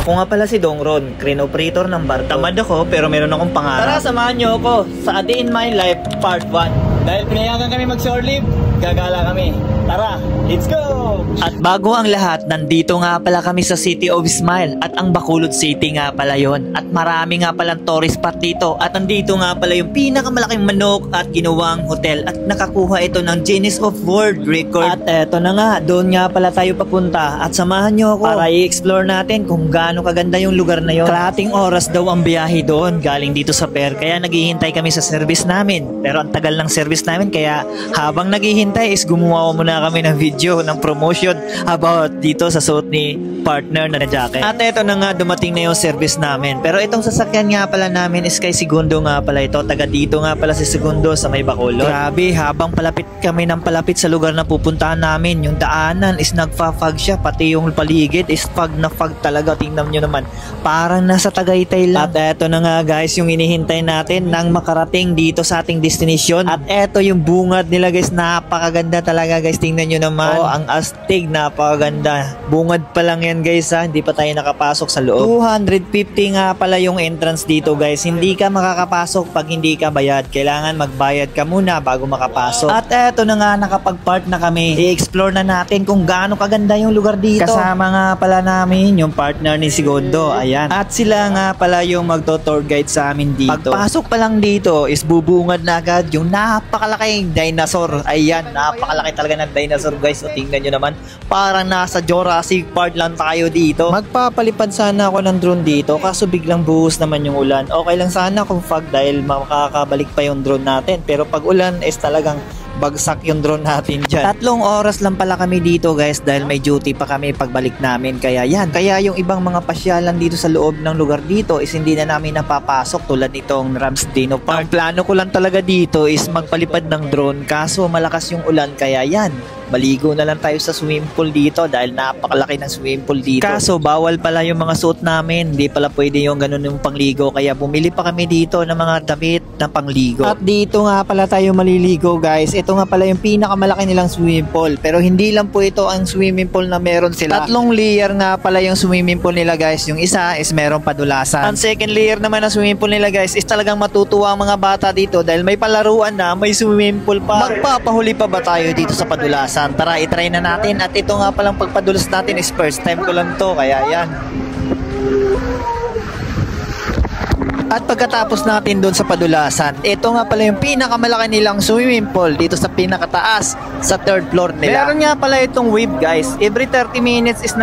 Ako nga pala si Dongron, crane operator ng barko. Tamad ako pero meron akong pangarap. Tara, samahan nyo ako sa A Day in My Life Part 1. Dahil pinayagan kami mag-shore leave, gagala kami. Tara, let's go! At bago ang lahat, nandito nga pala kami sa City of Smile at ang Bacolod City nga pala yon. At marami nga palang tourist spot dito at nandito nga pala yung pinakamalaking manok at ginawang hotel at nakakuha ito ng Guinness of World Record. At eto na nga, doon nga pala tayo papunta at samahan nyo ako para i-explore natin kung gaano kaganda yung lugar na yon. Kalahating oras daw ang biyahe doon galing dito sa pier, kaya naghihintay kami sa service namin. Pero ang tagal ng service namin, kaya habang naghihintay is gumawa muna kami ng video ng promotion about dito sa suot ni partner na jacket. At eto na nga, dumating na yung service namin. Pero itong sasakyan nga pala namin is kay Segundo nga pala ito. Taga dito nga pala si Segundo sa may Bacolod. Grabe, habang palapit kami ng palapit sa lugar na pupuntahan namin, yung daanan is nagfa-fog siya. Pati yung paligid is fog na fog talaga. Tingnan nyo naman, parang nasa Tagaytay lang. At eto na nga guys, yung inihintay natin nang makarating dito sa ating destination. At eto yung bungad nila guys, napakaganda talaga guys. Tingnan nyo naman, ang astig, napakaganda. Bungad pa lang yan guys ha, hindi pa tayo nakapasok sa loob. 250 nga pala yung entrance dito guys. Hindi ka makakapasok pag hindi ka bayad. Kailangan magbayad ka muna bago makapasok. At eto na nga, nakapag-park na kami. I-explore na natin kung gaano kaganda yung lugar dito. Kasama nga pala namin yung partner ni Segundo. Ayan. At sila nga pala yung magto-tour guide sa amin dito. Pagpasok pa lang dito is bubungad na agad yung napakalaking dinosaur. Ayan, napakalaki talaga ng dinosaur guys. O tingnan nyo naman, parang nasa Jurassic Park lang tayo dito. Magpapalipad sana ako ng drone dito kaso biglang buhos naman yung ulan. Okay lang sana kung fog dahil makakabalik pa yung drone natin. Pero pag ulan is talagang bagsak yung drone natin dyan. 3 oras lang pala kami dito guys dahil may duty pa kami pagbalik namin. Kaya yan. Kaya yung ibang mga pasyalan dito sa loob ng lugar dito is hindi na namin napapasok tulad nitong Ramsdino Park. Ang plano ko lang talaga dito is magpalipad ng drone kaso malakas yung ulan kaya yan. Maligo na lang tayo sa swimming pool dito dahil napakalaki ng swimming pool dito. Kaso bawal pala yung mga suot namin. Hindi pala pwede yung ganun yung pangligo. Kaya bumili pa kami dito ng mga damit na pangligo. At dito nga pala tayo maliligo guys. Ito nga pala yung pinakamalaki nilang swimming pool. Pero hindi lang po ito ang swimming pool na meron sila. 3 layer nga pala yung swimming pool nila guys. Yung isa is meron padulasan. Ang second layer naman ng swimming pool nila guys is talagang matutuwa ang mga bata dito dahil may palaruan na, may swimming pool pa. Magpapahuli pa ba tayo dito sa padulasan? Tara, itry na natin. At ito nga palang pagpadulas natin is first time ko lang to, kaya yan. At pagkatapos natin doon sa padulasan, ito nga pala yung pinakamalaki nilang swimming pool dito sa pinakataas sa 3rd floor nila. Meron nga pala itong wave guys, every 30 minutes is